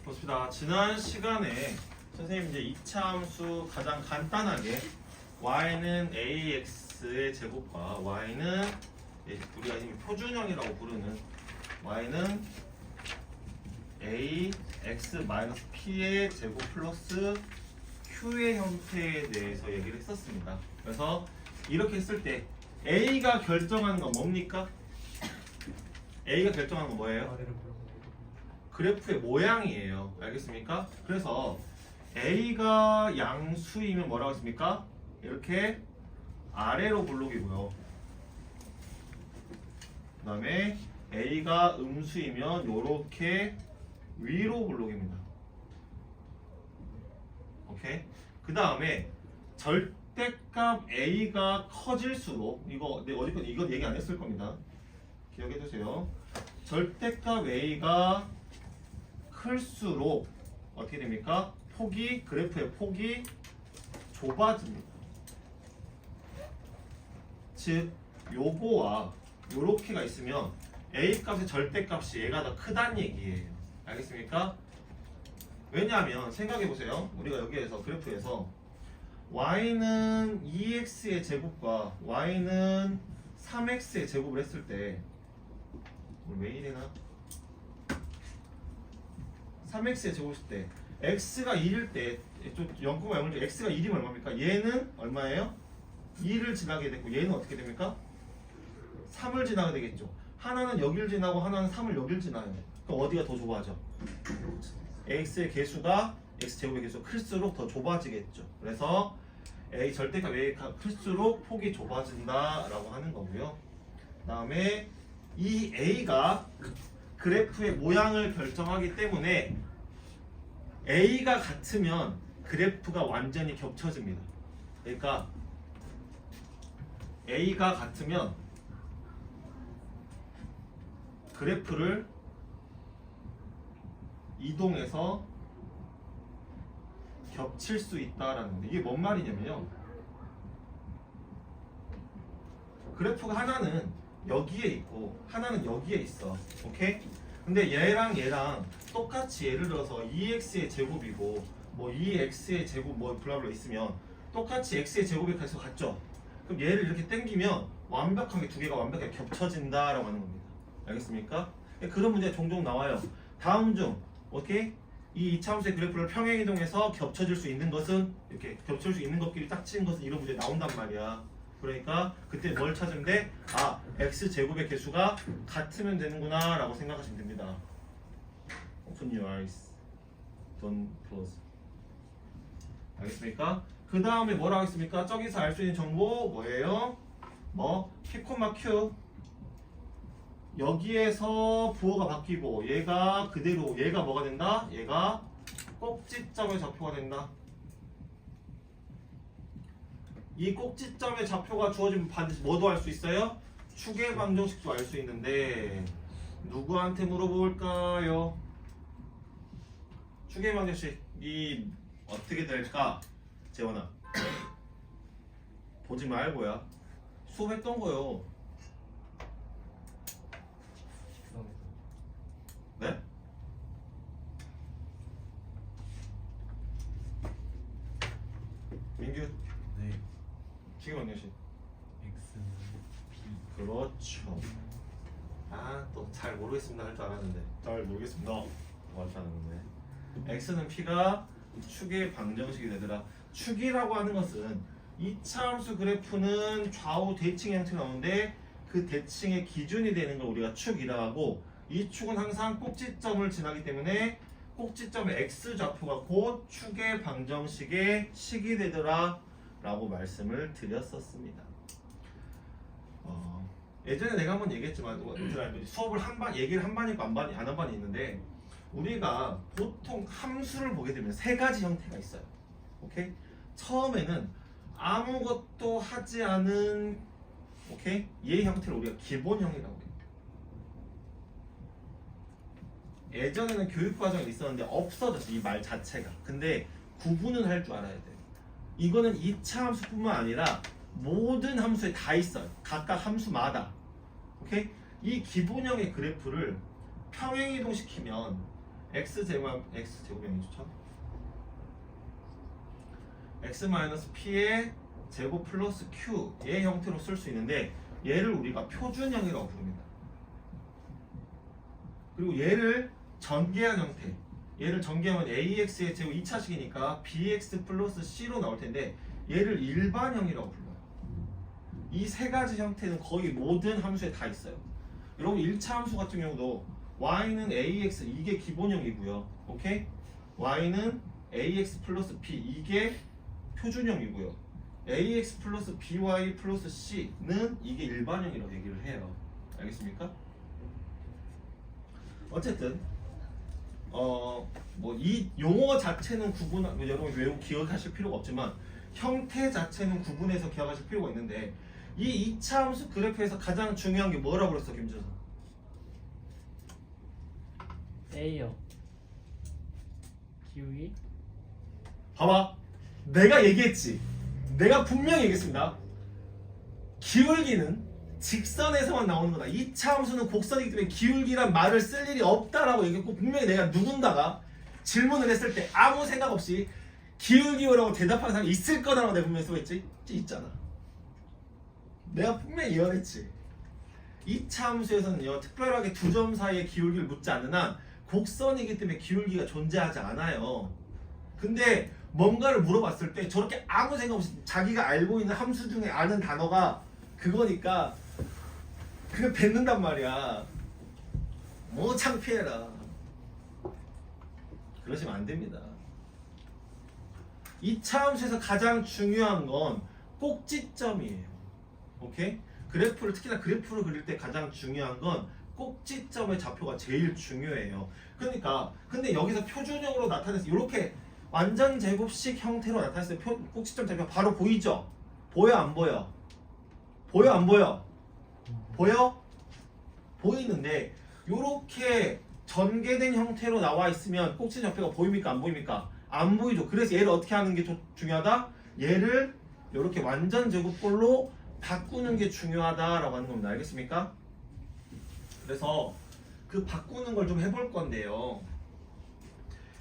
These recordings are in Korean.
좋습니다. 지난 시간에 선생님 이제 2차 함수 가장 간단하게 y는 ax의 제곱과 y는 우리가 지금 표준형이라고 부르는 y는 ax-p의 제곱 플러스 q의 형태에 대해서 얘기를 했었습니다. 그래서 이렇게 했을 때 a가 결정하는 건 뭡니까? a가 결정하는 건 뭐예요? 그래프의 모양이에요. 알겠습니까? 그래서 A가 양수이면 뭐라고 했습니까? 이렇게 아래로 블록이고요. 그 다음에 A가 음수이면 이렇게 위로 블록입니다. 오케이? 그 다음에 절대값 A가 커질수록 이거 어디건 이건 얘기 안 했을 겁니다. 기억해 두세요. 절대값 A가 클수록 어떻게 됩니까? 그래프의 폭이 좁아집니다. 즉 요거와 요렇게가 있으면 A 값의 절대값이 얘가 더 크다는 얘기예요. 알겠습니까? 왜냐하면 생각해 보세요. 우리가 여기에서 그래프에서 y는 2x의 제곱과 y는 3x의 제곱을 했을 때 왜 이래나? 3x의 제곱일 때 x가 1일 때 0,0일 때 x가 1이면 얼마입니까? 얘는 얼마예요? 2를 지나게 되고 얘는 어떻게 됩니까? 3을 지나게 되겠죠. 하나는 여길 지나고 하나는 3을 여길 지나요. 그럼 어디가 더 좁아져? x의 개수가 x제곱의 개수가 클수록 더 좁아지겠죠. 그래서 절대값 a가 클수록 폭이 좁아진다 라고 하는 거고요. 그 다음에 이 a가 그래프의 모양을 결정하기 때문에 A가 같으면 그래프가 완전히 겹쳐집니다. 그러니까 A가 같으면 그래프를 이동해서 겹칠 수 있다라는 건데 이게 뭔 말이냐면요. 그래프가 하나는 여기에 있고 하나는 여기에 있어. 오케이? 근데 얘랑 똑같이 예를 들어서 2x의 제곱이고 뭐 2x의 제곱 뭐 블라블라 있으면 똑같이 x의 제곱의 개수 같죠? 그럼 얘를 이렇게 당기면 완벽하게 두 개가 완벽하게 겹쳐진다라고 하는 겁니다. 알겠습니까? 그런 문제가 종종 나와요. 다음 중 오케이? 이 이차함수의 그래프를 평행이동해서 겹쳐질 수 있는 것은 이렇게 겹칠 수 있는 것끼리 딱 치는 것은 이런 문제 나온단 말이야. 그러니까 그때 뭘 찾으면 돼? 아, x제곱의 개수가 같으면 되는구나 라고 생각하시면 됩니다. Open your eyes. Don't close. 알겠습니까? 그 다음에 뭐라고 했습니까? 저기서 알 수 있는 정보 뭐예요? P, Q 여기에서 부호가 바뀌고 얘가 그대로 얘가 뭐가 된다? 얘가 꼭지점의 좌표가 된다. 이 꼭지점의 좌표가 주어지면 반드시 뭐도 알 수 있어요? 축의 방정식도 알 수 있는데 누구한테 물어볼까요? 축의 방정식이 어떻게 될까? 재원아 보지 말고야 수업했던 거요. 네? 민규 네. 축의 방정식 X는 P. 그렇죠. 아, 또 잘 모르겠습니다 할 줄 알았는데 잘 모르겠습니다 할줄 아는데 x는 p가 축의 방정식이 되더라. 축이라고 하는 것은 2차 함수 그래프는 좌우 대칭 형태가 나오는데 그 대칭의 기준이 되는 걸 우리가 축이라고 하고 이 축은 항상 꼭지점을 지나기 때문에 꼭지점의 x 좌표가 곧 축의 방정식의 식이 되더라 라고 말씀을 드렸었습니다. 예전에 내가 한번 얘기했지만 수업을 얘기를 한 반 있고 안 한 반이 있는데 우리가 보통 함수를 보게 되면 세 가지 형태가 있어요. 오케이? 처음에는 아무것도 하지 않은 오케이? 얘 형태를 우리가 기본형이라고 해요. 예전에는 교육과정이 있었는데 없어졌어 이 말 자체가. 근데 구분은 할 줄 알아야 돼요. 이거는 2차 함수뿐만 아니라 모든 함수에 다 있어요. 각각 함수마다. 오케이? 이 기본형의 그래프를 평행이동시키면 x제곱이 아니죠. x 마이너스 p의 제곱 플러스 q의 형태로 쓸 수 있는데 얘를 우리가 표준형이라고 부릅니다. 그리고 얘를 전개한 형태, 얘를 전개하면 ax의 제곱 2차식이니까 bx 플러스 c로 나올 텐데 얘를 일반형이라고 불러요. 이 세 가지 형태는 거의 모든 함수에 다 있어요. 여러분 1차 함수 같은 경우도 y는 ax 이게 기본형이고요. 오케이? y는 ax 플러스 b 이게 표준형이고요. ax 플러스 by 플러스 c는 이게 일반형이라고 얘기를 해요. 알겠습니까? 어쨌든 뭐 이 용어 자체는 구분, 여러분 외우고 기억하실 필요가 없지만 형태 자체는 구분해서 기억하실 필요가 있는데 이 2차 함수 그래프에서 가장 중요한 게 뭐라고 그랬어, 김준선? A요. 기울기? 봐봐, 내가 얘기했지. 내가 분명히 얘기했습니다. 기울기는 직선에서만 나오는 거다. 2차 함수는 곡선이기 때문에 기울기란 말을 쓸 일이 없다라고 얘기했고, 분명히 내가 누군가가 질문을 했을 때 아무 생각 없이 기울기라고 대답하는 사람이 있을 거다라고 내가 분명히 써있지? 있잖아. 내가 분명히 예언했지. 2차 함수에서는요, 특별하게 두 점 사이의 기울기를 묻지 않는 한 곡선이기 때문에 기울기가 존재하지 않아요. 근데 뭔가를 물어봤을 때 저렇게 아무 생각 없이 자기가 알고 있는 함수 중에 아는 단어가 그거니까 그냥 뱉는단 말이야. 뭐 창피해라. 그러시면 안 됩니다. 2차 함수에서 가장 중요한 건 꼭지점이에요. 오케이? 그래프를, 특히나 그래프를 그릴 때 가장 중요한 건 꼭지점의 좌표가 제일 중요해요. 그러니까 근데 여기서 표준형으로 나타내서 이렇게 완전 제곱식 형태로 나타냈을 때 꼭지점 좌표 바로 보이죠? 보여 안 보여? 보여 안 보여? 보여? 보이는데 이렇게 전개된 형태로 나와 있으면 꼭지점 좌표가 보입니까 안 보입니까? 안 보이죠. 그래서 얘를 어떻게 하는 게 중요하다? 얘를 이렇게 완전 제곱꼴로 바꾸는 게 중요하다라고 하는 겁니다. 알겠습니까? 그래서 그 바꾸는 걸 좀 해볼 건데요.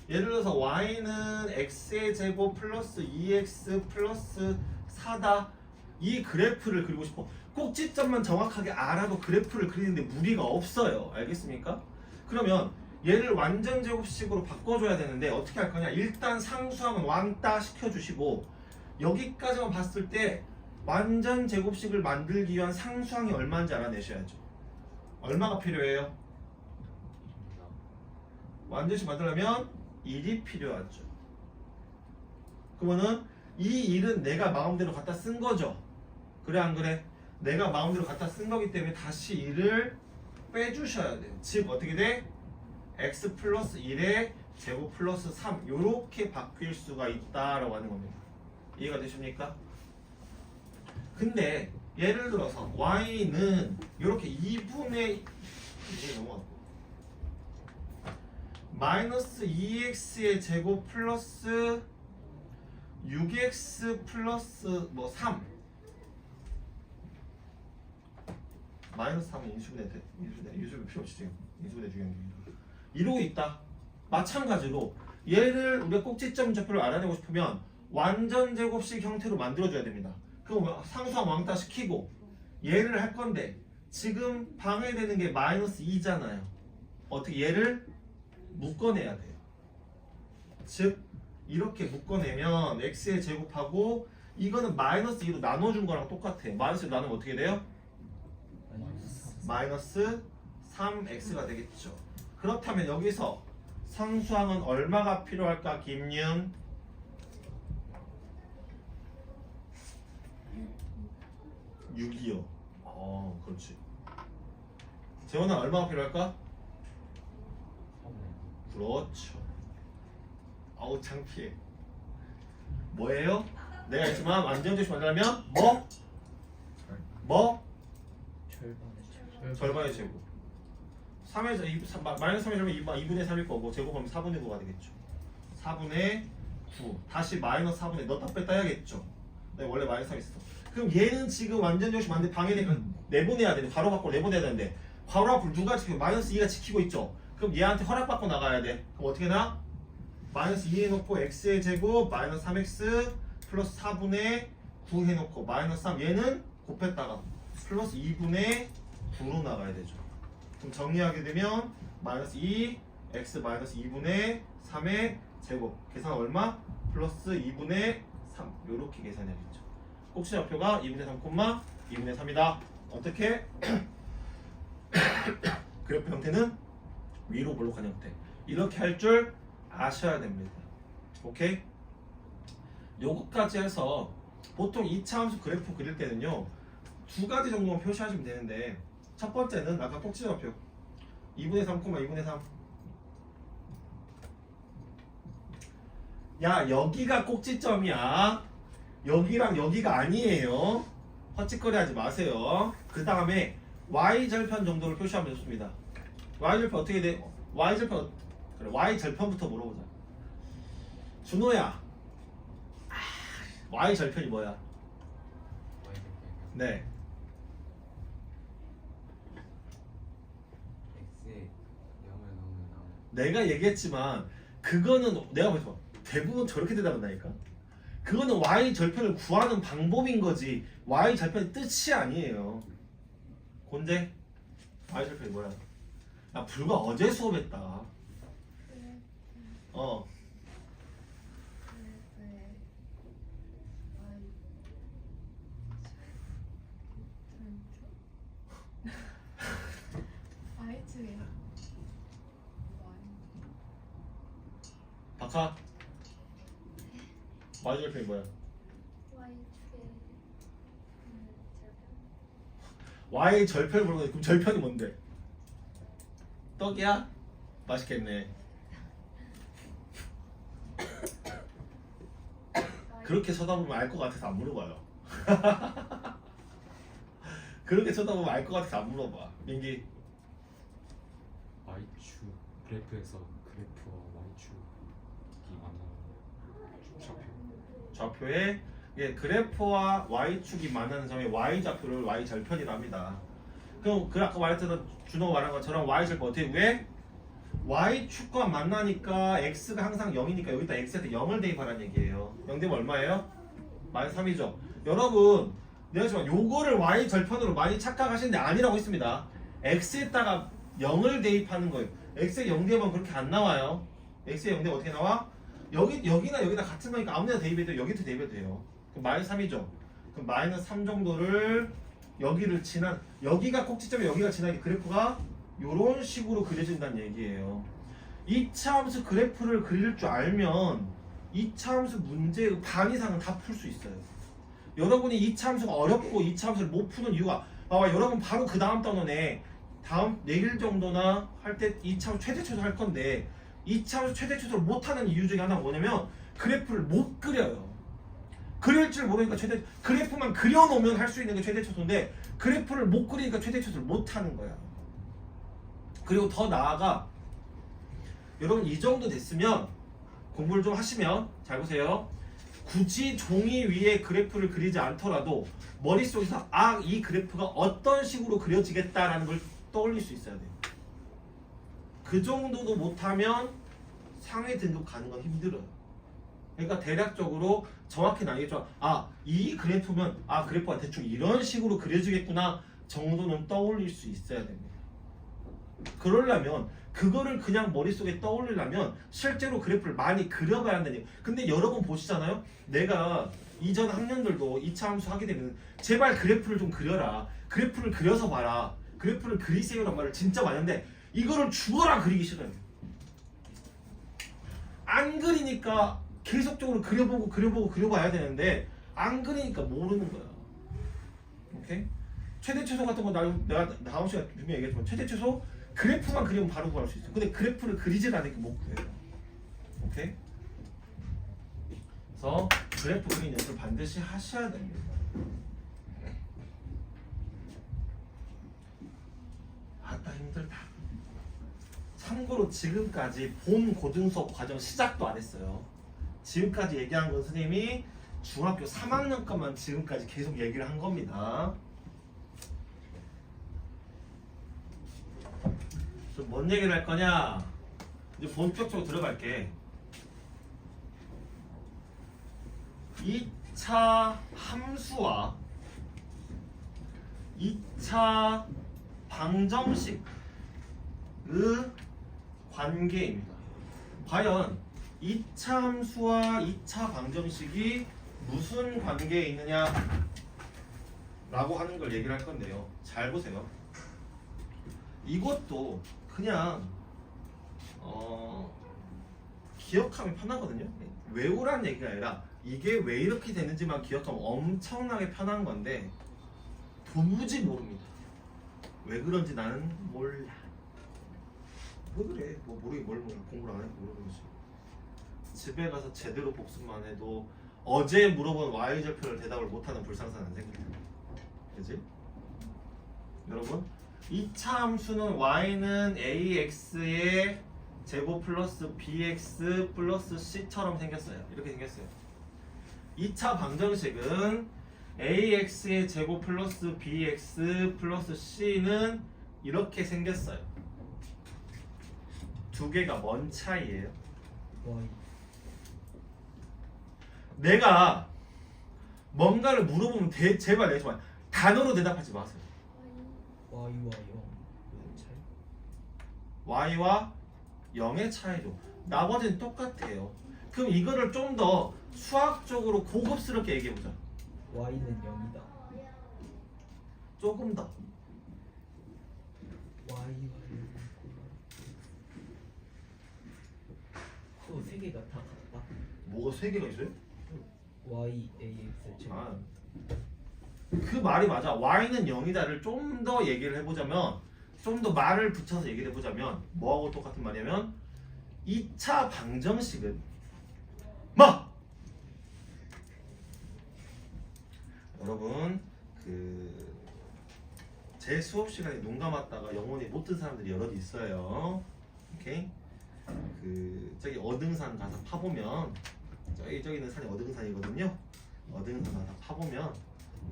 예를 들어서 y는 x의 제곱 플러스 2x 플러스 4다. 이 그래프를 그리고 싶어. 꼭지점만 정확하게 알아도 그래프를 그리는데 무리가 없어요. 알겠습니까? 그러면 얘를 완전 제곱식으로 바꿔줘야 되는데 어떻게 할 거냐? 일단 상수함은 왕따 시켜주시고 여기까지만 봤을 때 완전 제곱식을 만들기 위한 상수항이 얼마인지 알아내셔야죠. 얼마가 필요해요? 완전식 만들려면 1이 필요하죠. 그러면은 이 1은 내가 마음대로 갖다 쓴 거죠. 그래 안 그래? 내가 마음대로 갖다 쓴 거기 때문에 다시 1을 빼주셔야 돼요. 즉 어떻게 돼? x 플러스 1에 제곱 플러스 3 요렇게 바뀔 수가 있다라고 하는 겁니다. 이해가 되십니까? 근데 예를 들어서 y는 이렇게 2분의 이제 넘어갔고 마이너스 2x의 제곱 플러스 6x 플러스 뭐 3 마이너스 3은 인수분해 필요 없지 지금. 인수분해 중요한 게 이러고 있다. 마찬가지로 얘를 우리가 꼭지점 좌표를 알아내고 싶으면 완전 제곱식 형태로 만들어줘야 됩니다. 그럼 상수항 왕따 시키고 얘를 할 건데 지금 방해되는 게 마이너스 2잖아요. 어떻게 얘를 묶어내야 돼요. 즉 이렇게 묶어내면 x의 제곱하고 이거는 마이너스 2로 나눠준 거랑 똑같아. 마이너스 2로 나누면 어떻게 돼요? 마이너스 3x가 되겠죠. 그렇다면 여기서 상수항은 얼마가 필요할까? 김윤 6이요. 그렇지. 재원은 얼마가 필요할까? 그렇죠. 아우 창피해. 뭐예요? 내가 있지만 완전 제곱식 만들려면 뭐? 절반의 제곱. 3에서 마이너스 3이라면 2분의 3일 거고 제곱하면 4분의 9가 되겠죠. 4분의 9 다시 마이너스 4분의 넣다 뺐다 해야겠죠. 네, 원래 마이너스 3 있어. 그럼 얘는 지금 완전 제곱식 만들 방해되니까 내보내야 되는데 괄호 밖으로 내보내야 되는데 괄호 앞으로 누가 지키고 마이너스 2가 지키고 있죠. 그럼 얘한테 허락받고 나가야 돼. 그럼 어떻게 나? 마이너스 2 해놓고 x의 제곱 마이너스 3x 플러스 4분의 9 해놓고 마이너스 3 얘는 곱했다가 플러스 2분의 9로 나가야 되죠. 그럼 정리하게 되면 마이너스 2 x 마이너스 2분의 3의 제곱 계산 얼마? 플러스 2분의 3 요렇게 계산해야겠죠. 꼭지좌표가 2분의 3, 2분의 3이다. 어떻게? 그래프 형태는 위로 볼록한 형태. 이렇게 할 줄 아셔야 됩니다. 오케이? 요거까지 해서 보통 2차 함수 그래프 그릴 때는요 2가지 정도만 표시하시면 되는데 첫 번째는 아까 꼭지좌표 2분의 3, 2분의 3. 야 여기가 꼭지점이야. 여기랑 여기가 아니에요. 헛짓거리 하지 마세요. 그 다음에 y절편 정도를 표시하면 좋습니다. y절편 어떻게 돼? y절편 그래 y절편부터 물어보자. 준호야 y절편이 뭐야? 네 x에 0을 넣으면 나오는 내가 얘기했지만 그거는 내가 보지 대부분 저렇게 대답한다니까. 그거는 y절편을 구하는 방법인 거지 y절편의 뜻이 아니에요. 곤재 y절편이 뭐야? 나 불과 어제 수업했다. 어 박하 y절편이 뭐야? y절편을 모르는데 그럼 절편이 뭔데? 떡이야? 맛있겠네. 그렇게 쳐다보면 알 것 같아서 안 물어봐요. 그렇게 쳐다보면 알 것 같아서 안 물어봐. 민기 y축 그래프에서 그래프와 y축이 만나는 좌표에 예, 그래프와 y축이 만나는 점에 y좌표를 y절편이라 합니다. 그럼 그 아까 말했던 준호가 말한 것처럼 y절편 어떻게 구해? y축과 만나니까 x가 항상 0이니까 여기다 x한테 0을 대입하라는 얘기예요. 0 대입 얼마예요? 마이너스 3이죠. 여러분 내가 지금 요거를 y절편으로 많이 착각하시는데 아니라고 했습니다. x에다가 0을 대입하는 거예요. x에 0 대입하면 그렇게 안 나와요. x에 0 대입 어떻게 나와? 여기나 여기나 같은 거니까 아무데나 대입해도 여기도 대입해도 돼요. 그럼 마이너스 3이죠. 그럼 마이너스 3 정도를 여기를 지난 여기가 꼭지점에 여기가 지나게 그래프가 이런 식으로 그려진다는 얘기예요. 2차 함수 그래프를 그릴 줄 알면 2차 함수 문제 반 이상은 다 풀 수 있어요. 여러분이 2차 함수가 어렵고 2차 함수를 못 푸는 이유가 봐봐 여러분 바로 그 다음 단원에 다음 내일 정도나 할 때 2차 함수 최대 최소 할 건데 2차 함수 최대 최소를 못하는 이유 중에 하나가 뭐냐면 그래프를 못 그려요. 그릴 줄 모르니까 최대 그래프만 그려놓으면 할 수 있는 게 최대 최소인데 그래프를 못 그리니까 최대 최소를 못하는 거야. 그리고 더 나아가 여러분 이 정도 됐으면 공부를 좀 하시면 잘 보세요. 굳이 종이 위에 그래프를 그리지 않더라도 머릿속에서 아, 이 그래프가 어떤 식으로 그려지겠다라는 걸 떠올릴 수 있어야 돼요. 그 정도도 못하면 상위 등급 가는 건 힘들어요. 그러니까 대략적으로 정확히 나뉘겠죠. 아, 이 그래프면 아, 그래프가 대충 이런 식으로 그려지겠구나 정도는 떠올릴 수 있어야 됩니다. 그러려면 그거를 그냥 머릿속에 떠올리려면 실제로 그래프를 많이 그려봐야 한다는 얘기예요. 근데 여러분 보시잖아요. 내가 이전 학년들도 2차 함수 하게 되면 제발 그래프를 좀 그려라. 그래프를 그려서 봐라. 그래프를 그리세요란 말을 진짜 많이 하는데 이거를 죽어라 그리기 싫어요. 안 그리니까 계속적으로 그려봐야 되는데 안 그리니까 모르는 거야. 오케이? 최대 최소 같은 거 내가 다음 시간에 분명히 얘기했지만 최대 최소 그래프만 그리면 바로 구할 수 있어. 근데 그래프를 그리질 않으니까 못 구해요. 오케이? 그래서 그래프 그리는 연습을 반드시 하셔야 됩니다. 아따 힘들다. 참고로 지금까지 본 고등수업 과정 시작도 안 했어요. 지금까지 얘기한 건 선생님이 중학교 3학년 것만 지금까지 계속 얘기를 한 겁니다. 좀 뭔 얘기를 할 거냐? 이제 본격적으로 들어갈게. 2차 함수와 2차 방정식의 관계입니다. 과연 2차 함수와 2차 방정식이 무슨 관계에 있느냐 라고 하는 걸 얘기를 할 건데요. 잘 보세요. 이것도 그냥 기억하면 편하거든요. 외우란 얘기가 아니라 이게 왜 이렇게 되는지만 기억하면 엄청나게 편한 건데 도무지 모릅니다. 왜 그런지 나는 몰라. 왜 그래? 뭐 모르게 뭘 몰라. 공부를 안 해서 모르는 거지. 집에 가서 제대로 복습만 해도 어제 물어본 y절편을 대답을 못하는 불상사는 안 생긴다. 그치? 여러분 2차 함수는 y는 ax의 제곱 플러스 bx 플러스 c처럼 생겼어요. 이렇게 생겼어요. 2차 방정식은 ax의 제곱 플러스 bx 플러스 c는 이렇게 생겼어요. 두 개가 뭔 차이예요? Y. 내가 뭔가를 물어보면 제발 단어로 대답하지 마세요. Y와 0. 차이? y와 0의 차이죠. 나머지는 똑같아요. 그럼 이거를 좀 더 수학적으로 고급스럽게 얘기해보자. Y는 0이다. 조금 더. Y와 0. 그거 세 개가 다 같다. 뭐가 세 개가 있어요? Y, AX, 제곱. 아, 그 말이 맞아. y는 0이다를 좀 더 얘기를 해보자면, 좀 더 말을 붙여서 얘기를 해보자면 뭐하고 똑같은 말이냐면 2차 방정식은 뭐? 여러분 제 수업 시간에 눈 감았다가 영혼이 못 든 사람들이 여럿 있어요. 오케이? 저기 어등산 가서 파보면 저기 있는 산이 어등산이거든요. 어등산 가서 파보면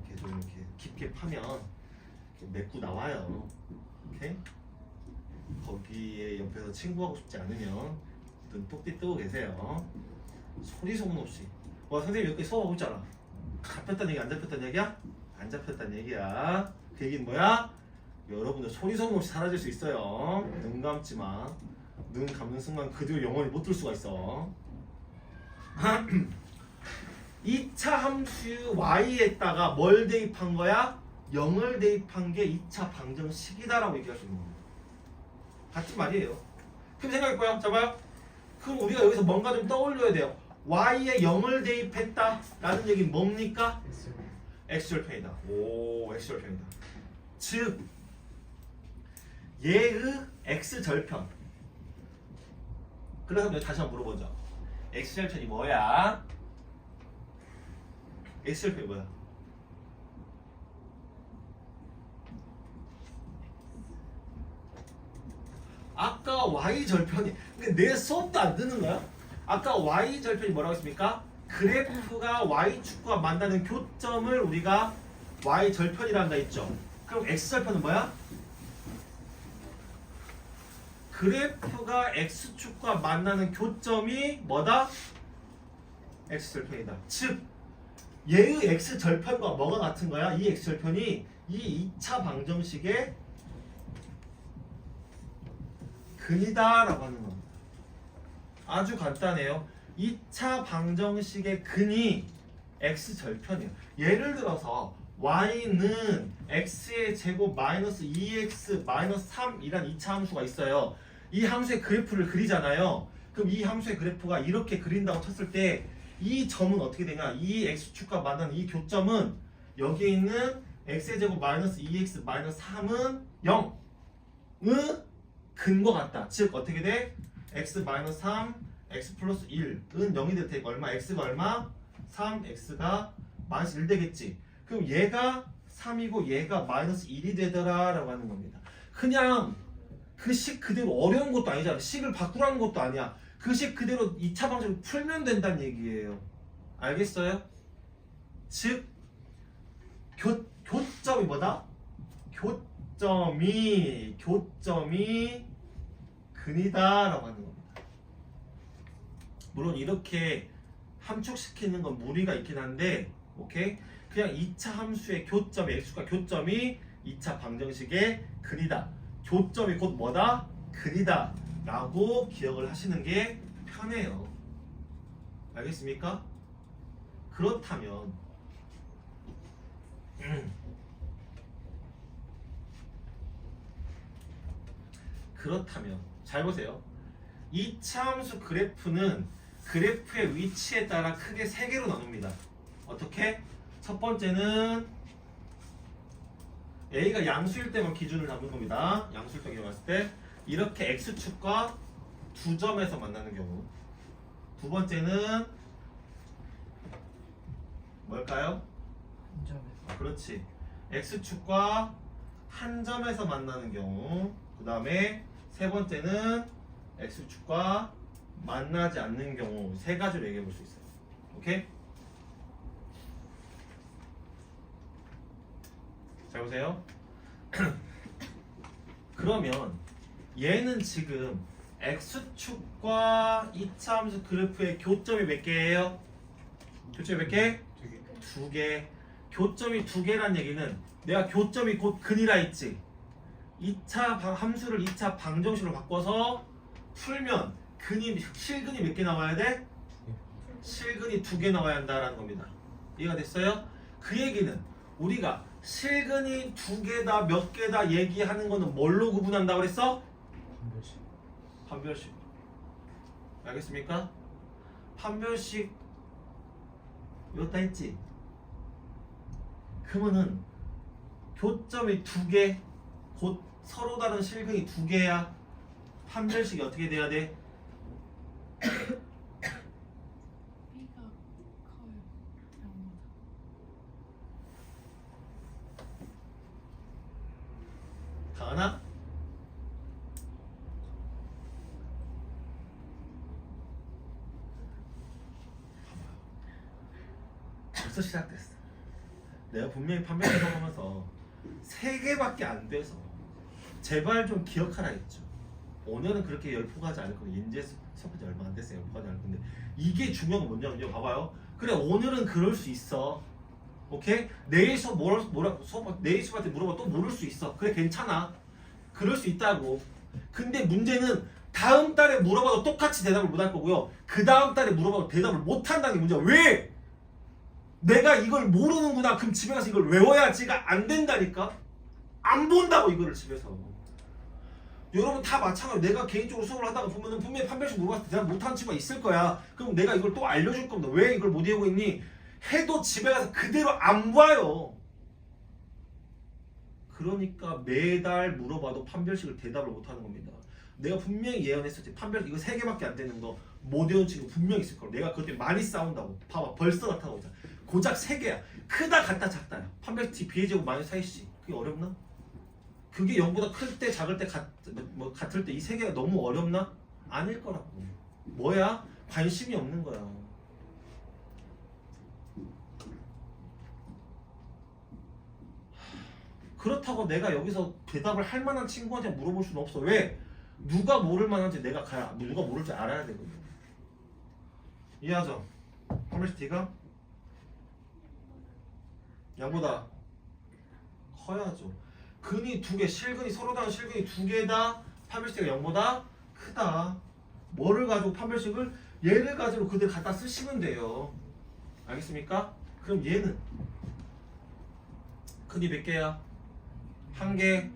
이렇게 좀 이렇게 깊게 파면 이렇게 맺고 나와요. 오케이? 거기에 옆에서 친구하고 싶지 않으면 눈 똑띠 뜨고 계세요. 소리 소문 없이. 와 선생님 여기 수업하고 있잖아. 잡혔다는 얘기 안 잡혔다는 얘기야? 안 잡혔다는 얘기야. 그 얘기는 뭐야? 여러분들 소리 소문 없이 사라질 수 있어요. 눈 감지 마. 눈 감는 순간 그 뒤로 영원히 못 들 수가 있어. 2차 함수 y에다가 뭘 대입한 거야? 0을 대입한 게 2차 방정식이다라고 얘기할 수 있는 겁니다. 같은 말이에요. 그럼 생각해 봐요. 잡아요. 그럼 우리가 여기서 뭔가 좀 떠올려야 돼요. y에 0을 대입했다 라는 얘기는 뭡니까? x절편이다. 오, x절편이다. 즉 얘의 x절편. 그래서 다시 한번 물어보자. x절편이 뭐야? x절편이 뭐야? 아까 y절편이 근데 내 수업도 안 듣는 거야? 아까 y절편이 뭐라고 했습니까? 그래프가 y축과 만나는 교점을 우리가 y절편이라 한다 했죠. 그럼 x절편은 뭐야? 그래프가 x축과 만나는 교점이 뭐다? x절편이다. 즉 얘의 x절편과 뭐가 같은 거야? 이 x절편이 이 2차 방정식의 근이다 라고 하는 겁니다. 아주 간단해요. 2차 방정식의 근이 x절편이에요. 예를 들어서 y는 x의 제곱 마이너스 2x 마이너스 3이란 2차 함수가 있어요. 이 함수의 그래프를 그리잖아요. 그럼 이 함수의 그래프가 이렇게 그린다고 쳤을 때 이 점은 어떻게 되냐? 이 x축과 만나는 이 교점은 여기에 있는 x의 제곱 마이너스 2x 마이너스 3은 0의 근과 같다. 즉 어떻게 돼? x 마이너스 3 x 플러스 1은 0이 될 테니까 얼마? x가 얼마? 3x가 마이너스 1 되겠지. 그럼 얘가 3이고 얘가 마이너스 1이 되더라 라고 하는 겁니다. 그냥 그 식 그대로 어려운 것도 아니잖아. 식을 바꾸라는 것도 아니야. 그 식 그대로 2차 방정식을 풀면 된다는 얘기예요. 알겠어요? 즉 교점이 뭐다? 교점이 근이다라고 하는 겁니다. 물론 이렇게 함축시키는 건 무리가 있긴 한데, 오케이? 그냥 2차 함수의 교점이 x축과 교점이 2차 방정식의 근이다. 교점이 곧 뭐다? 근이다. 라고 기억을 하시는 게 편해요. 알겠습니까? 그렇다면 잘 보세요. 2차 함수 그래프는 그래프의 위치에 따라 크게 3개로 나눕니다. 어떻게? 첫 번째는 A가 양수일 때만 기준을 잡는 겁니다. 양수일 때 기억했을 때 이렇게 X축과 두 점에서 만나는 경우. 두 번째는 뭘까요? 한 점에서. 그렇지. X축과 한 점에서 만나는 경우. 그 다음에 세 번째는 X축과 만나지 않는 경우. 세 가지로 얘기해 볼 수 있어요. 오케이? 잘 보세요. 그러면 얘는 지금 X축과 2차 함수 그래프의 교점이 몇 개예요? 교점이 몇 개? 2개. 교점이 2개란 얘기는 내가 교점이 곧 근이라 했지. 2차 함수를 2차 방정식으로 바꿔서 풀면 실근이 몇 개 나와야 돼? 실근이 2개 나와야 한다라는 겁니다. 이해가 됐어요? 그 얘기는 우리가 실근이 2개다 몇 개다 얘기하는 거는 뭘로 구분한다고 그랬어? 판별식. 판별식. 알겠습니까? 판별식 이렇다 했지? 그러면은 교점이 2개 곧 서로 다른 실근이 2개야. 판별식이 어떻게 돼야 돼? B가 커요. 양보다. 가나? 벌써 시작됐어. 내가 분명히 판별식 하면서 3개밖에 안 돼서 제발 좀 기억하라 했죠. 오늘은 그렇게 열폭하지 않을 거예요. 인재 수업이 얼마 안 됐어요. 열폭하지 않을 건데 이게 중요한 건 뭐냐면요. 봐봐요. 그래 오늘은 그럴 수 있어. 오케이? 내일 수업 내일 수업한테 물어봐 또 모를 수 있어. 그래 괜찮아. 그럴 수 있다고. 근데 문제는 다음 달에 물어봐도 똑같이 대답을 못 할 거고요. 그 다음 달에 물어봐도 대답을 못 한다는 게 문제야. 왜? 내가 이걸 모르는구나. 그럼 집에 가서 이걸 외워야지가 안 된다니까. 안 본다고 이거를 집에서. 여러분 다 마찬가지로 내가 개인적으로 수업을 하다가 보면은 분명히 판별식 물어봤을 때 대답 못하는 친구가 있을 거야. 그럼 내가 이걸 또 알려줄 겁니다. 왜 이걸 못 외우고 있니? 해도 집에 가서 그대로 안 봐요. 그러니까 매달 물어봐도 판별식을 대답을 못하는 겁니다. 내가 분명히 예언했었지. 판별식 이거 3개밖에 안 되는 거 못 외운 친구 분명히 있을 거야. 내가 그것 때문에 많이 싸운다고. 봐봐 벌써 나타나고 있잖아. 고작 3개야. 크다 같다 작다야. 판별식 B제곱 마이너스 4AC. 그게 어렵나? 그게 0보다 클 때 작을 때 같을 때 이 3개가 너무 어렵나? 아닐 거라고. 뭐야? 관심이 없는 거야. 그렇다고 내가 여기서 대답을 할 만한 친구한테 물어볼 수는 없어. 왜? 누가 모를 만한지 내가 가야 누가 모를지 알아야 되거든. 이해하죠? 판별식 D가 양보다 커야죠. 근이 2개, 실근이 서로 다른 실근이 2개다. 판별식이 0보다 크다. 뭐를 가지고 판별식을 얘를 가지고 그대로 갖다 쓰시면 돼요. 알겠습니까? 그럼 얘는 근이 몇 개야? 1개.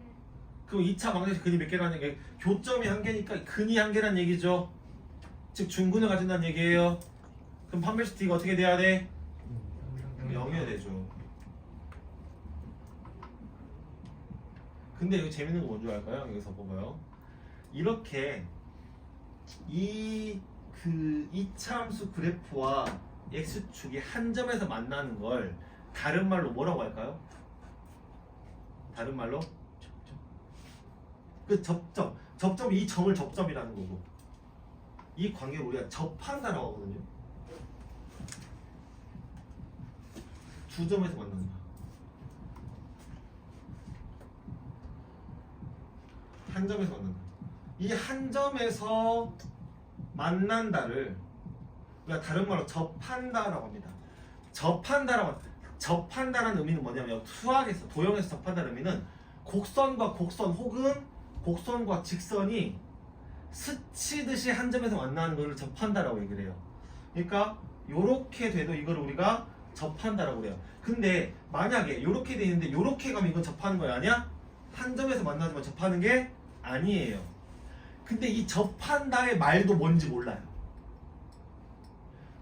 그럼 2차 방정식 근이 몇 개라는 얘기? 교점이 1개니까 근이 1개란 얘기죠. 즉 중근을 가진다는 얘기예요. 그럼 판별식 D가 어떻게 돼야 돼? 0이어야 되죠. 근데 여기 재밌는 거 뭔지 알까요? 여기서 봐봐요. 이렇게 이 2차 함수 그래프와 x축이 한 점에서 만나는 걸 다른 말로 뭐라고 할까요? 다른 말로 그 접점 이 점을 접점이라는 거고 이 관계를 우리가 접한다라고 하거든요. 두 점에서 만난다. 한 점에서 만난다. 이 한 점에서 만난다를 우리가 다른 말로 접한다라고 합니다. 접한다라는 의미는 뭐냐면 수학에서 도형에서 접한다는 의미는 곡선과 곡선 혹은 곡선과 직선이 스치듯이 한 점에서 만나는 것을 접한다라고 얘기를 해요. 그러니까 요렇게 돼도 이걸 우리가 접한다라고 그래요. 근데 만약에 요렇게 돼 있는데 요렇게 가면 이건 접하는 거야 아니야? 한 점에서 만나지만 접하는 게 아니에요. 근데 이 접한다의 말도 뭔지 몰라요.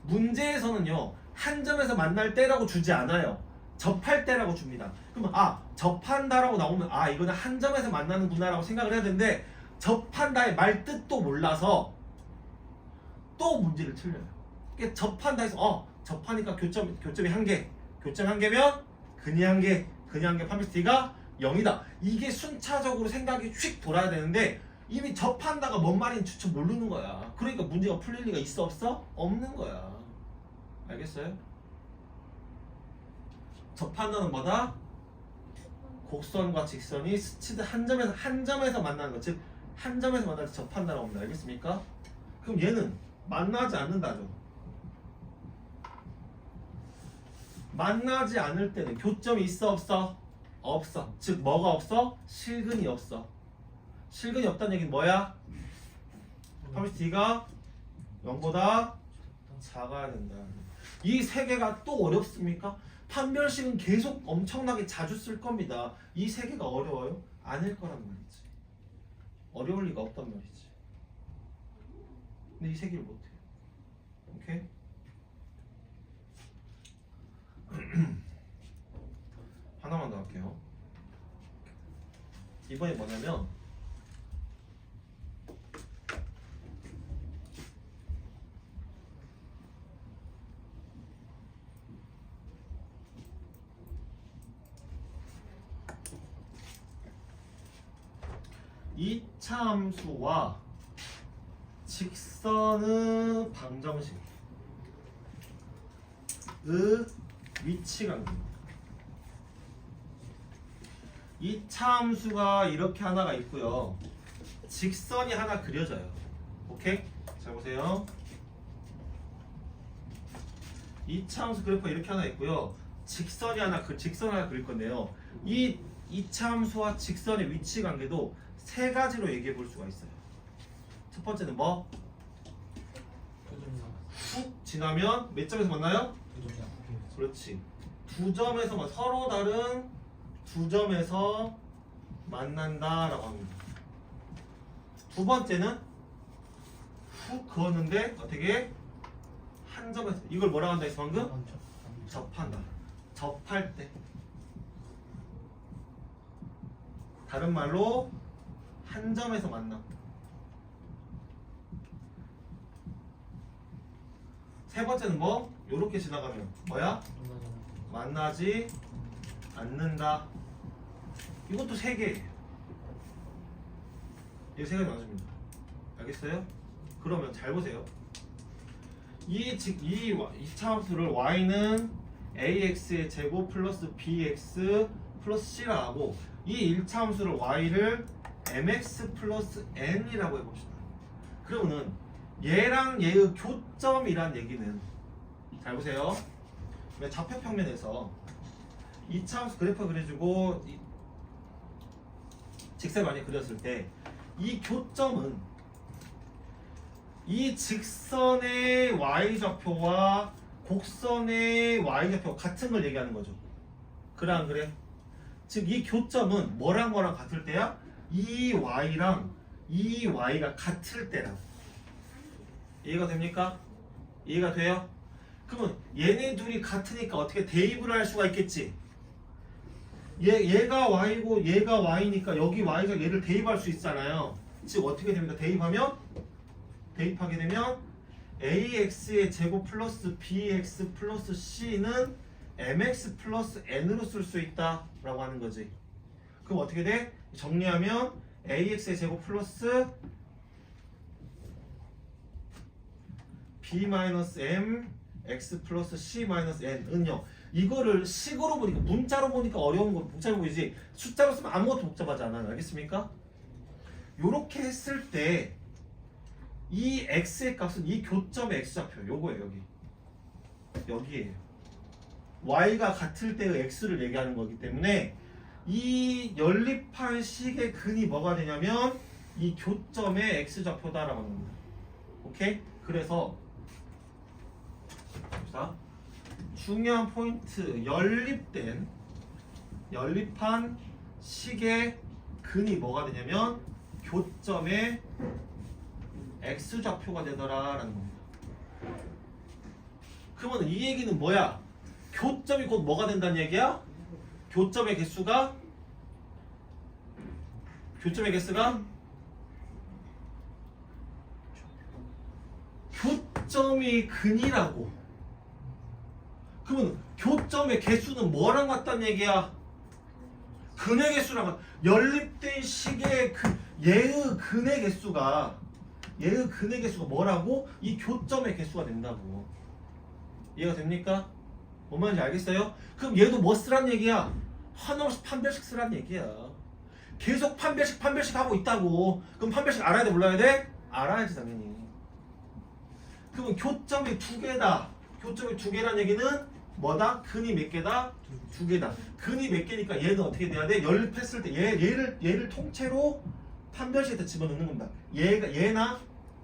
문제에서는요 한 점에서 만날 때라고 주지 않아요. 접할 때라고 줍니다. 그러면 접한다라고 나오면 이거는 한 점에서 만나는구나 라고 생각을 해야 되는데 접한다의 말 뜻도 몰라서 또 문제를 틀려요. 그러니까 접한다 해서 접하니까 교점이 한 개, 교점 한 개면 근이 한 개, 근이 한 개 파미스티가 0이다. 이게 순차적으로 생각이 휙 돌아야 되는데 이미 접한다가 뭔 말인지 주체 모르는 거야. 그러니까 문제가 풀릴 리가 있어 없어? 없는 거야. 알겠어요? 접한다는 뭐다? 곡선과 직선이 스치듯 한 점에서 만나는 것, 즉 한 점에서 만날 때 접한다라고 합니다. 알겠습니까? 그럼 얘는 만나지 않는다죠. 만나지 않을 때는 교점이 있어 없어? 없어. 즉 뭐가 없어? 실근이 없어. 실근이 없다는 얘기는 뭐야? 파미스 D가 0보다 작아야 된다. 이 세 개가 또 어렵습니까? 판별식은 계속 엄청나게 자주 쓸 겁니다. 이 세 개가 어려워요? 아닐 거란 말이지. 어려울 리가 없단 말이지. 근데 이 세 개를 못해요. 오케이? 하나만 더 할게요. 이번에 뭐냐면 이차함수와 직선의 방정식의 위치관계입니다. 이차함수가 이렇게 하나가 있고요. 직선이 하나 그려져요. 오케이? 잘 보세요. 이차함수 그래프가 이렇게 하나 있고요. 직선 하나 그릴 건데요. 이 이차함수와 직선의 위치관계도 세 가지로 얘기해 볼 수가 있어요. 첫 번째는 뭐? 훅 지나면 몇 점에서 만나요? 그렇지. 두 점에서 서로 다른 두 점에서 만난다라고 합니다. 두 번째는 훅 그었는데 어떻게? 한 점에서 이걸 뭐라고 한다 했어 방금? 접한다. 접할 때. 다른 말로 한 점에서 만나. 세 번째는 뭐? 요렇게 지나가면 뭐야? 만나지 않는다. 이것도 세 개예요. 이거 세 가지 맞습니다. 알겠어요? 그러면 잘 보세요. 이 차함수를 y는 ax의 제곱 플러스 bx 플러스 c라 하고 이 1차함수를 y를 mx 플러스 n이라고 해봅시다. 그러면은 얘랑 얘의 교점이란 얘기는 잘 보세요. 좌표 평면에서 2차함수 그래프 그려주고 직선 많이 그렸을 때 이 교점은 이 직선의 y좌표와 곡선의 y좌표 같은 걸 얘기하는 거죠. 그래 안 그래? 즉 이 교점은 뭐랑 같을 때야? 이 y랑 이 y가 같을 때라. 이해가 됩니까? 이해가 돼요? 그러면 얘네 둘이 같으니까 어떻게 대입을 할 수가 있겠지? 얘가 y고 얘가 y니까 여기 y가 얘를 대입할 수 있잖아요. 즉 어떻게 됩니까? 대입하게 되면 ax의 제곱 플러스 bx 플러스 c는 mx 플러스 n으로 쓸 수 있다 라고 하는 거지. 그럼 어떻게 돼? 정리하면 ax의 제곱 플러스 b-m x 플러스 c-n은요 이거를 식으로 보니까 문자로 보니까 어려운 거 문자로 보이지 숫자로 쓰면 아무것도 복잡하지 않아요. 알겠습니까? 요렇게 했을 때 이 x의 값은 이 교점의 x좌표 요거예요. 여기에요. y가 같을 때의 x를 얘기하는 거기 때문에 이 연립한 식의 근이 뭐가 되냐면 이 교점의 x좌표다라고 하는 겁니다. 오케이? 그래서 자, 중요한 포인트 연립한 식의 근이 뭐가 되냐면 교점의 x좌표가 되더라라는 겁니다. 그러면 이 얘기는 뭐야? 교점이 곧 뭐가 된다는 얘기야? 교점의 개수가 교점이 근이라고. 그러면 교점의 개수는 뭐랑 같다는 얘기야? 근의 개수랑 연립된 식의 얘의 근의 개수가 뭐라고? 이 교점의 개수가 된다고. 이해가 됩니까? 뭔 말인지 알겠어요? 그럼 얘도 뭐 쓰란 얘기야? 한없이 판별식 쓰란 얘기야. 계속 판별식 하고 있다고. 그럼 판별식 알아야 돼 몰라야 돼? 알아야지 당연히. 그러면 교점이 두 개다. 교점이 두 개란 얘기는 뭐다? 근이 몇 개다? 두 개다. 근이 몇 개니까 얘는 어떻게 돼야 돼? 연립했을 때 얘를 통째로 판별식에 집어넣는 겁니다.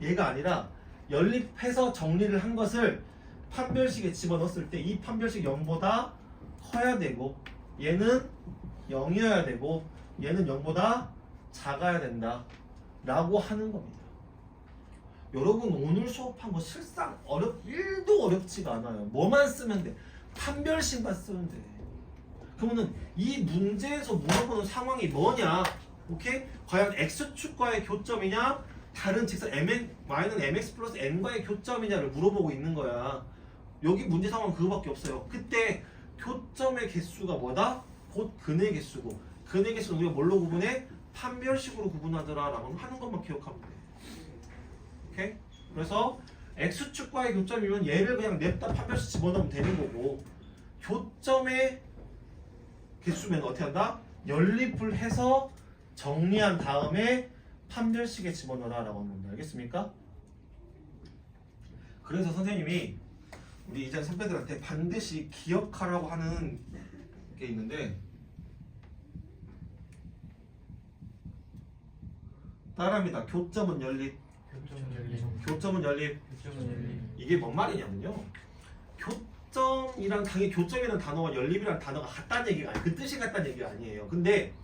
얘가 아니라 연립해서 정리를 한 것을 판별식에 집어넣었을 때 이 판별식 0보다 커야 되고 얘는 0이어야 되고 얘는 0보다 작아야 된다 라고 하는 겁니다. 여러분 오늘 수업한 거 실상 1도 어렵지가 않아요. 뭐만 쓰면 돼? 판별식만 쓰면 돼. 그러면은 이 문제에서 물어보는 상황이 뭐냐? 오케이? 과연 x축과의 교점이냐? 다른 직선 y는 mx 플러스 n과의 교점이냐를 물어보고 있는 거야. 여기 문제 상황은 그거밖에 없어요. 그때 교점의 개수가 뭐다? 곧 근의 개수고 근의 개수는 우리가 뭘로 구분해? 판별식으로 구분하더라 라고 하는 것만 기억하면 돼. 오케이? 그래서 x축과의 교점이면 얘를 그냥 냅다 판별식 집어넣으면 되는 거고 교점의 개수면 어떻게 한다? 연립을 해서 정리한 다음에 판별식에 집어넣어라 라고 하는 겁니다. 알겠습니까? 그래서 선생님이 우리 이제 선배들한테 반드시 기억하라고 하는 게 있는데 따라합니다. 교점은 연립. 이게 뭔 말이냐면요. 교점이랑 당연히 교점이라는 단어와 연립이라는 단어가 같다는 얘기가 아니에요. 그 뜻이 같다는 얘기가 아니에요. 근데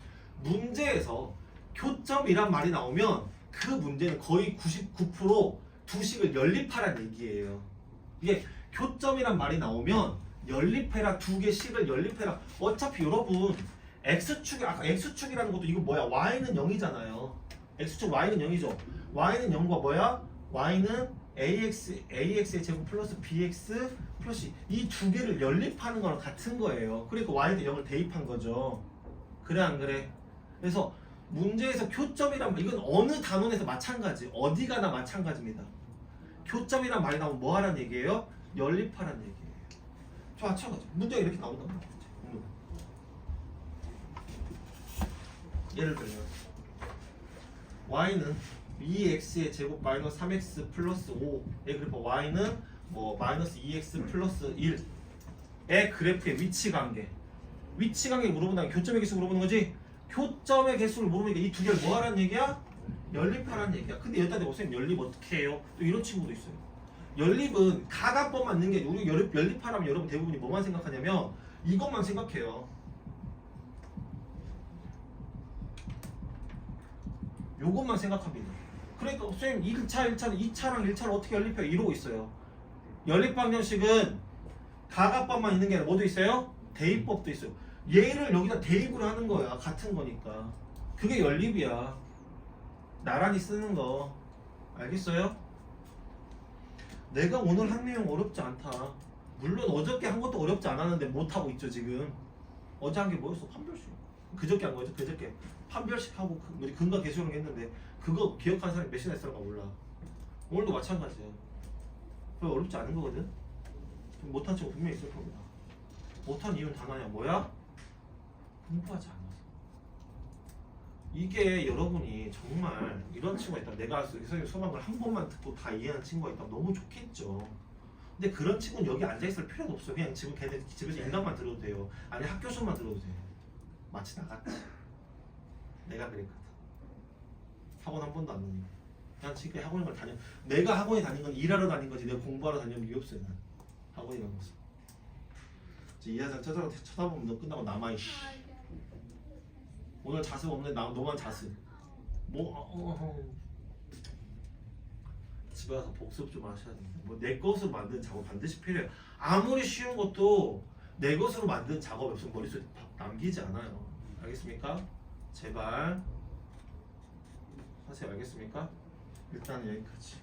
문제에서 교점이란 말이 나오면 그 문제는 거의 99% 두 식을 연립하라는 얘기예요. 이게 교점이란 말이 나오면 연립해라, 두 개 식을 연립해라. 어차피 여러분 아까 x축이라는 것도 이거 뭐야? y는 0이잖아요. x축 y는 0이죠. y는 0과 뭐야? y는 ax의 제곱 플러스 bx 플러스 이 두 개를 연립하는 거랑 같은 거예요. 그러니까 y도 0을 대입한 거죠. 그래 안 그래? 그래서 문제에서 교점이란 말, 이건 어느 단원에서 마찬가지, 어디 가나 마찬가지입니다. 교점이란 말이 나오면 뭐 하라는 얘기예요? 연립하라는 얘기예요. 저 마찬가지. 문제가 이렇게 나온단 말이에요. 예를 들면 y는 2x의 제곱 마이너스 3x 플러스 5의 그래프 y는 뭐 마이너스 2x 플러스 1의 그래프의 위치 관계 물어본다면 교점의 개수 물어보는 거지. 교점의 개수를 모르니까 이 두 개를 뭐 하라는 얘기야? 연립하라는 얘기야. 근데 여기다 대고 선생님 연립 어떻게 해요? 또 이런 친구도 있어요. 연립은 가각법만 넣는 게 아니고 우리 연립하라면 여러분 대부분이 뭐만 생각하냐면 이것만 생각해요. 요것만 생각합니다. 그러니까 선생님 1차는 2차랑 1차를 어떻게 연립해요? 이러고 있어요. 연립 방정식은 가각법만 있는 게 아니라 뭐도 있어요? 대입법도 있어요. 얘를 여기다 대입을 하는 거야. 같은 거니까. 그게 연립이야. 나란히 쓰는 거. 알겠어요? 내가 오늘 한 내용 어렵지 않다. 물론 어저께 한 것도 어렵지 않았는데 못하고 있죠 지금. 어제 한 게 뭐였어? 판별식. 그저께 한 거죠. 그저께 판별식 하고 우리 근과 계수형 했는데 그거 기억하는 사람이 몇이나 있을까 몰라. 오늘도 마찬가지야. 그거 어렵지 않은 거거든. 못한 친구 분명히 있을 겁니다. 못한 이유는 단 하나야. 뭐야? 공부하지 않아서. 이게 여러분이 정말 이런 친구가 있다면 내가 선생님 수업을 한 번만 듣고 다 이해하는 친구가 있다면 너무 좋겠죠. 근데 그런 친구는 여기 앉아있을 필요도 없어요. 그냥 지금 걔네 집에서 인강만 들어도 돼요. 아니 학교 수업만 들어도 돼요. 마치 나갔지. 내가 그랬거든. 학원 한 번도 안 다니고 그냥 지금 학원을 다녀. 내가 학원에 다닌 건 일하러 다닌 거지 내가 공부하러 다니는 이유 없어요. 난 학원이라는 것은. 이 학생 쳐다보면 너 끝나고 남아. 오늘 자습 없네. 너만 자습. 집에 가서 복습 좀 하셔야 됩니다. 뭐 내 것으로 만든 작업 반드시 필요해요. 아무리 쉬운 것도 내 것으로 만든 작업이 없으면 머릿속에 남기지 않아요. 알겠습니까? 제발 하세요. 알겠습니까? 일단 여기까지.